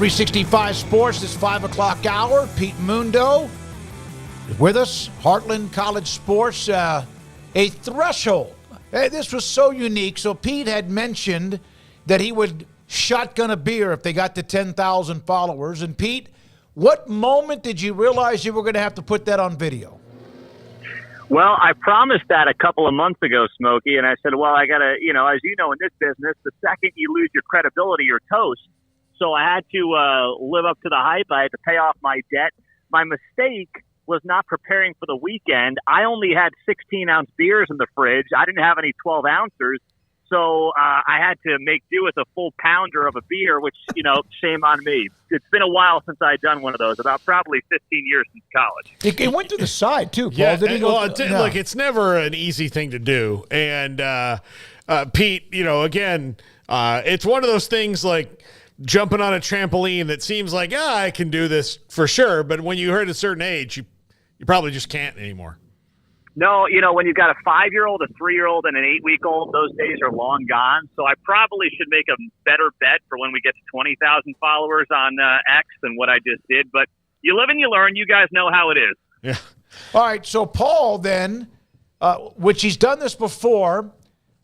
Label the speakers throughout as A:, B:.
A: 365 Sports, this 5 o'clock hour. Pete Mundo is with us. Heartland College Sports, a threshold. Hey, this was so unique. So Pete had mentioned that he would shotgun a beer if they got to 10,000 followers. And Pete, what moment did you realize you were going to have to put that on video?
B: Well, I promised that a couple of months ago, Smokey, and I said, well, I got to, as you know, in this business, the second you lose your credibility, you're toast. So I had to live up to the hype. I had to pay off my debt. My mistake was not preparing for the weekend. I only had 16-ounce beers in the fridge. I didn't have any 12-ouncers. So I had to make do with a full pounder of a beer, which, shame on me. It's been a while since I'd done one of those, about probably 15 years since college.
A: It went to the side, too, Paul.
C: Yeah,
A: Did he go,
C: look, it's never an easy thing to do. And, Pete, again, it's one of those things like jumping on a trampoline that seems like, I can do this for sure. But when you hit a certain age, you probably just can't anymore.
B: No, when you've got a 5-year-old, a 3-year-old, and an 8-week-old, those days are long gone. So I probably should make a better bet for when we get to 20,000 followers on X than what I just did. But you live and you learn. You guys know how it is.
C: Yeah.
A: All right, so Paul then, which he's done this before,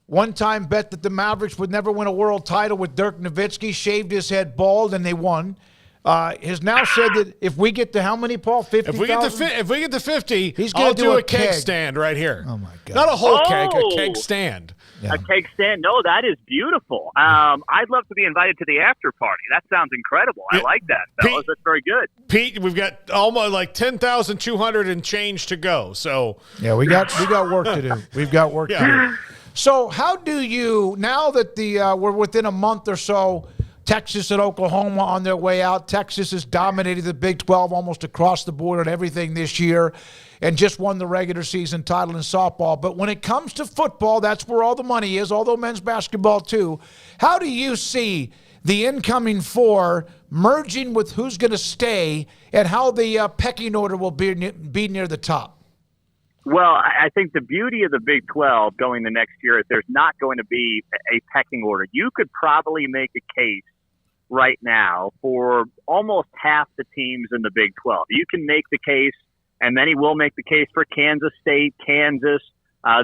A: one time bet that the Mavericks would never win a world title with Dirk Nowitzki, shaved his head bald, and they won. Has now said that if we get to how many, Paul? 50,000?
C: If we get to 50,
A: he's gonna
C: I'll do a
A: keg
C: stand right here.
A: Oh, my God.
C: Not a whole keg, a keg stand.
A: Yeah.
B: A keg stand? No, that is beautiful. I'd love to be invited to the after party. That sounds incredible. I like that, fellas. That's very good.
C: Pete, we've got almost like 10,200 and change to go. So
A: yeah, we got work to do. We've got work to do. So how do you, now that we're within a month or so, Texas and Oklahoma on their way out. Texas has dominated the Big 12 almost across the board on everything this year and just won the regular season title in softball. But when it comes to football, that's where all the money is, although men's basketball too. How do you see the incoming four merging with who's going to stay and how the pecking order will be near the top?
B: Well, I think the beauty of the Big 12 going the next year is there's not going to be a pecking order. You could probably make a case right now for almost half the teams in the Big 12. You can make the case, and many will make the case for Kansas State, Kansas.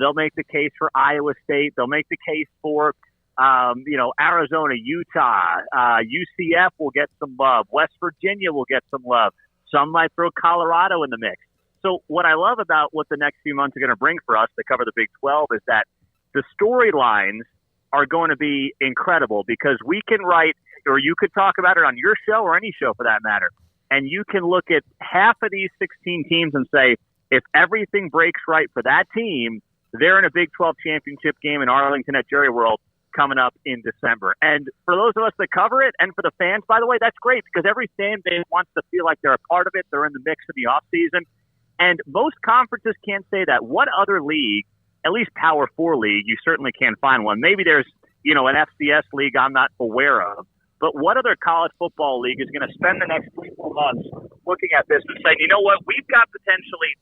B: They'll make the case for Iowa State. They'll make the case for, Arizona, Utah. UCF will get some love. West Virginia will get some love. Some might throw Colorado in the mix. So what I love about what the next few months are going to bring for us to cover the Big 12 is that the storylines are going to be incredible because we can write, or you could talk about it on your show or any show for that matter, and you can look at half of these 16 teams and say, if everything breaks right for that team, they're in a Big 12 championship game in Arlington at Jerry World coming up in December. And for those of us that cover it, and for the fans, by the way, that's great because every fan base wants to feel like they're a part of it. They're in the mix in the offseason. And most conferences can't say that. What other league, at least Power 4 league, you certainly can't find one. Maybe there's, an FCS league I'm not aware of. But what other college football league is going to spend the next 3-4 months looking at this and saying, you know what, we've got potentially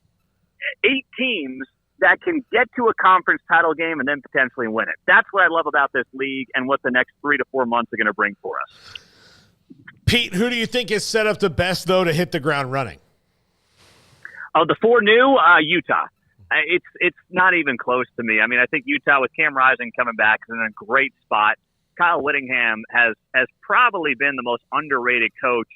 B: 8 teams that can get to a conference title game and then potentially win it. That's what I love about this league and what the next 3 to 4 months are going to bring for us.
C: Pete, who do you think is set up the best, though, to hit the ground running?
B: Oh, the 4 new, Utah. It's not even close to me. I mean, I think Utah with Cam Rising coming back is in a great spot. Kyle Whittingham has probably been the most underrated coach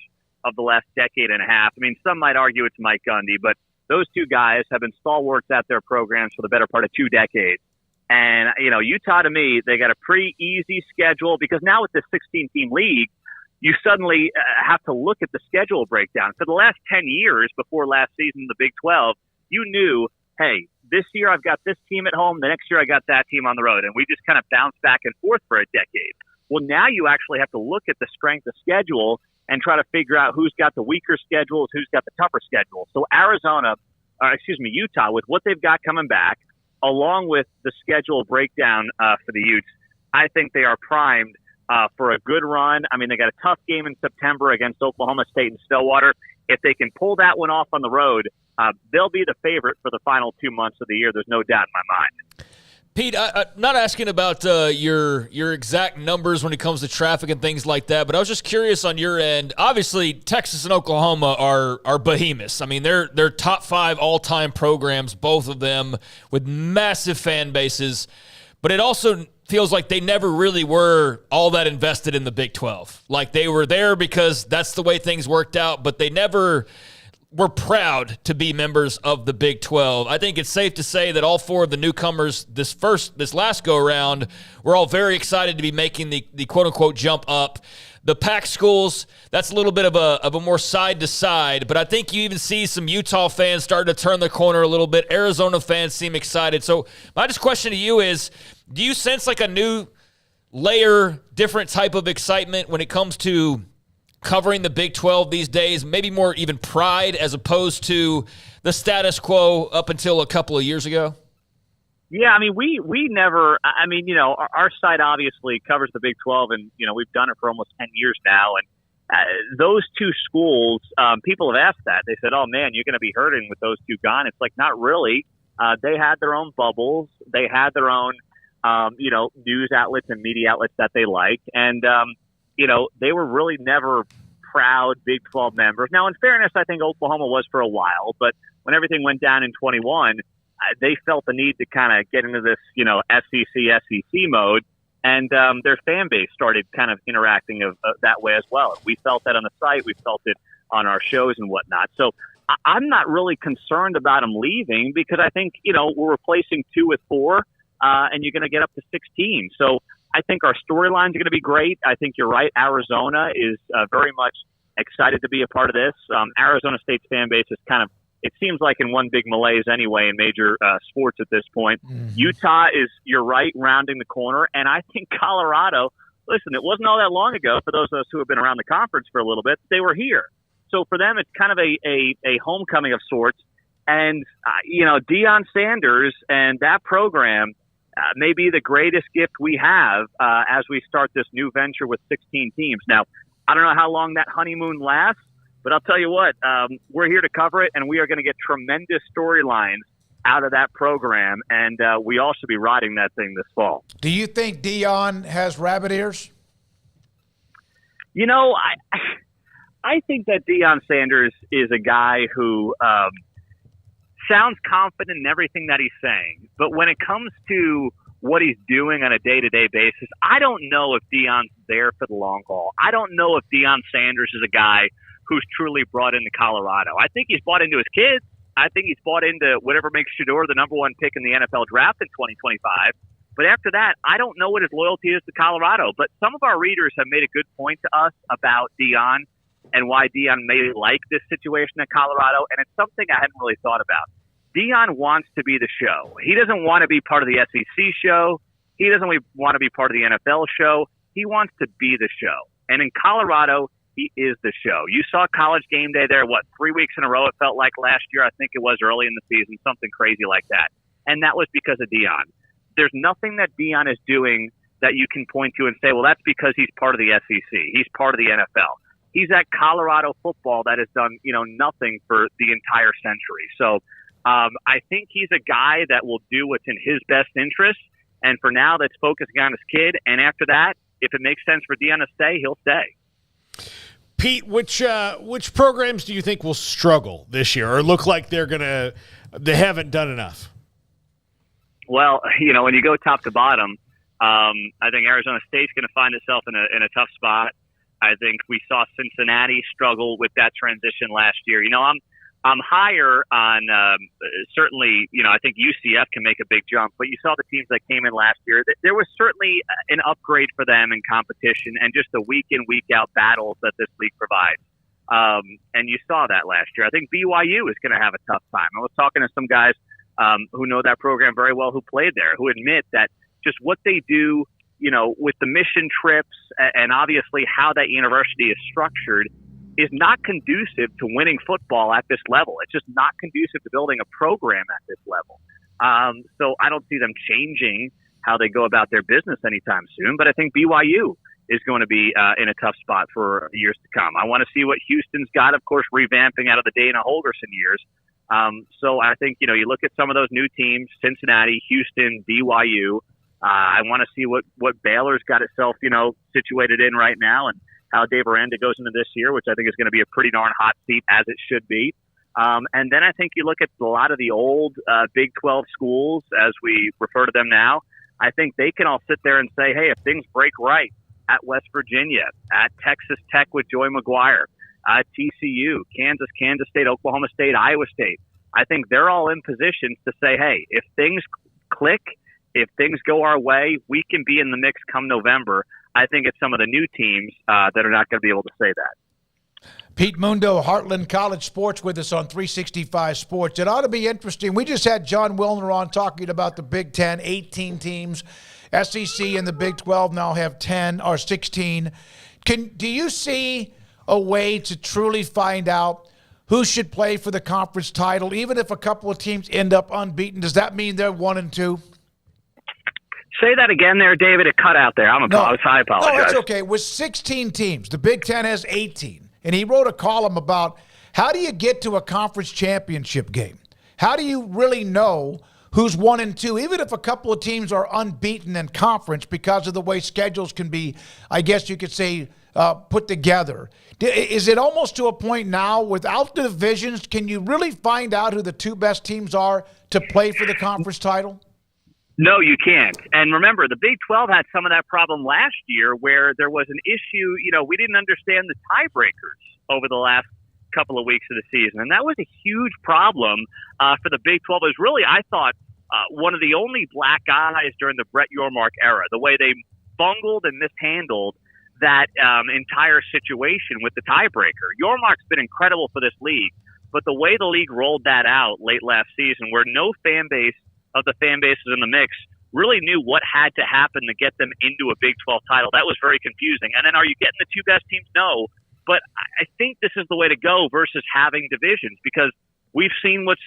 B: of the last decade and a half. I mean, some might argue it's Mike Gundy, but those two guys have been stalwarts at their programs for the better part of 2 decades. And, Utah, to me, they got a pretty easy schedule because now with this 16-team league, you suddenly have to look at the schedule breakdown. For the last 10 years before last season in the Big 12, you knew, hey, this year I've got this team at home, the next year I got that team on the road, and we just kind of bounced back and forth for a decade. Well, now you actually have to look at the strength of schedule and try to figure out who's got the weaker schedules, who's got the tougher schedules. So Utah, with what they've got coming back, along with the schedule breakdown for the Utes, I think they are primed for a good run. I mean, they got a tough game in September against Oklahoma State and Stillwater. If they can pull that one off on the road, they'll be the favorite for the final 2 months of the year. There's no doubt in my mind.
D: Pete, I'm not asking about your exact numbers when it comes to traffic and things like that, but I was just curious on your end. Obviously, Texas and Oklahoma are behemoths. I mean, they're top 5 all-time programs, both of them, with massive fan bases. But it also feels like they never really were all that invested in the Big 12. Like, they were there because that's the way things worked out, but they never were proud to be members of the Big 12. I think it's safe to say that all 4 of the newcomers this last go-around were all very excited to be making the quote-unquote jump up. The Pac schools, that's a little bit of a more side-to-side, but I think you even see some Utah fans starting to turn the corner a little bit. Arizona fans seem excited. So my just question to you is, do you sense like a new layer, different type of excitement when it comes to covering the Big 12 these days, maybe more even pride as opposed to the status quo up until a couple of years ago?
B: Yeah, I mean, we never, I mean, you know, our site obviously covers the Big 12, and, you know, we've done it for almost 10 years now. And those 2 schools, people have asked that. They said, oh, man, you're going to be hurting with those 2 gone. It's like, not really. They had their own bubbles. They had their own, you know, news outlets and media outlets that they like. And, you know, they were really never proud Big 12 members. Now, in fairness, I think Oklahoma was for a while, but when everything went down in 21, they felt the need to kind of get into this, you know, SEC mode, and their fan base started kind of interacting that way as well. We felt that on the site. We felt it on our shows and whatnot. So I'm not really concerned about them leaving because I think, you know, we're replacing 2 with 4, and you're going to get up to 16. So I think our storylines are going to be great. I think you're right. Arizona is very much excited to be a part of this. Arizona State's fan base is kind of, it seems like in one big malaise anyway in major sports at this point. Mm-hmm. Utah is, you're right, rounding the corner. And I think Colorado, listen, it wasn't all that long ago for those of us who have been around the conference for a little bit, they were here. So for them, it's kind of a homecoming of sorts. And, you know, Deion Sanders and that program may be the greatest gift we have as we start this new venture with 16 teams. Now, I don't know how long that honeymoon lasts, but I'll tell you what, we're here to cover it, and we are going to get tremendous storylines out of that program, and we all should be riding that thing this fall.
A: Do you think Deion has rabbit ears?
B: You know, I think that Deion Sanders is a guy who sounds confident in everything that he's saying, but when it comes to what he's doing on a day-to-day basis, I don't know if Deion's there for the long haul. I don't know if Deion Sanders is a guy who's truly brought into Colorado. I think he's bought into his kids. I think he's bought into whatever makes Shedeur the number 1 pick in the NFL draft in 2025. But after that, I don't know what his loyalty is to Colorado. But some of our readers have made a good point to us about Deion and why Deion may like this situation at Colorado, and it's something I hadn't really thought about. Deion wants to be the show. He doesn't want to be part of the SEC show. He doesn't want to be part of the NFL show. He wants to be the show. And in Colorado, he is the show. You saw College Game Day there, 3 weeks in a row it felt like last year. I think it was early in the season, something crazy like that. And that was because of Deion. There's nothing that Deion is doing that you can point to and say, well, that's because he's part of the SEC. He's part of the NFL. He's at Colorado football that has done, you know, nothing for the entire century. So I think he's a guy that will do what's in his best interest. And for now, that's focusing on his kid. And after that, if it makes sense for Deion to stay, he'll stay.
C: Pete, which programs do you think will struggle this year or look like they haven't done enough?
B: Well, you know, when you go top to bottom, I think Arizona State's going to find itself in a tough spot. I think we saw Cincinnati struggle with that transition last year. You know, I'm higher on certainly, you know, I think UCF can make a big jump, but you saw the teams that came in last year. There was certainly an upgrade for them in competition and just the week in, week out battles that this league provides. And you saw that last year. I think BYU is going to have a tough time. I was talking to some guys who know that program very well who played there, who admit that just what they do, you know, with the mission trips and obviously how that university is structured is not conducive to winning football at this level. It's just not conducive to building a program at this level. So I don't see them changing how they go about their business anytime soon, but I think BYU is going to be in a tough spot for years to come. I want to see what Houston's got, of course, revamping out of the Dana Holgerson years. So I think, you look at some of those new teams, Cincinnati, Houston, BYU. I want to see what Baylor's got itself, situated in right now, and how Dave Aranda goes into this year, which I think is going to be a pretty darn hot seat, as it should be. And then I think you look at a lot of the old Big 12 schools, as we refer to them now. I think they can all sit there and say, hey, if things break right at West Virginia, at Texas Tech with Joey McGuire, at TCU, Kansas, Kansas State, Oklahoma State, Iowa State, I think they're all in positions to say, hey, if things click, if things go our way, we can be in the mix come November. I think it's some of the new teams that are not going to be able to say that.
A: Pete Mundo, Heartland College Sports, with us on 365 Sports. It ought to be interesting. We just had John Wilner on talking about the Big Ten, 18 teams. SEC and the Big 12 now have 10 or 16. Do you see a way to truly find out who should play for the conference title, even if a couple of teams end up unbeaten? Does that mean they're 1-2?
B: Say that again there, David. It cut out there. I apologize.
A: No, that's okay. With 16 teams, the Big Ten has 18. And he wrote a column about how do you get to a conference championship game? How do you really know who's 1-2, even if a couple of teams are unbeaten in conference because of the way schedules can be, I guess you could say, put together? Is it almost to a point now, without the divisions, can you really find out who the two best teams are to play for the conference title?
B: No, you can't. And remember, the Big 12 had some of that problem last year where there was an issue. We didn't understand the tiebreakers over the last couple of weeks of the season. And that was a huge problem for the Big 12. It was really, I thought, one of the only black eyes during the Brett Yormark era, the way they bungled and mishandled that entire situation with the tiebreaker. Yormark's been incredible for this league, but the way the league rolled that out late last season, where no fan base of the fan bases in the mix really knew what had to happen to get them into a Big 12 title. That was very confusing. And then are you getting the two best teams? No. But I think this is the way to go versus having divisions, because we've seen what's,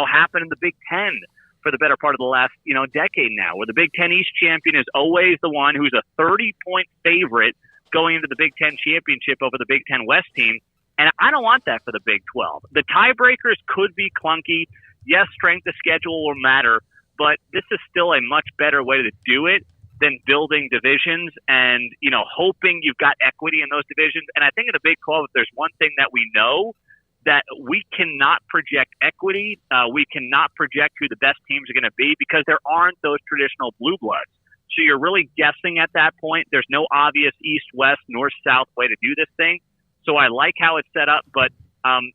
B: happened in the Big 10 for the better part of the last, decade now, where the Big 10 East champion is always the one who's a 30-point favorite going into the Big 10 championship over the Big 10 West team. And I don't want that for the Big 12. The tiebreakers could be clunky. Yes, strength of schedule will matter, but this is still a much better way to do it than building divisions and, hoping you've got equity in those divisions. And I think in the Big 12, if there's one thing that we know, that we cannot project equity. We cannot project who the best teams are going to be because there aren't those traditional blue bloods. So you're really guessing at that point. There's no obvious east, west, north, south way to do this thing. So I like how it's set up, but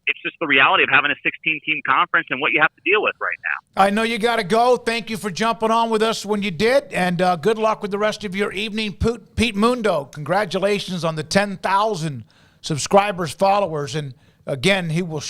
B: it's just the reality of having a 16-team conference and what you have to deal with right now.
A: I know you got to go. Thank you for jumping on with us when you did, and good luck with the rest of your evening. Pete Mundo, congratulations on the 10,000 subscribers, followers, and again, he will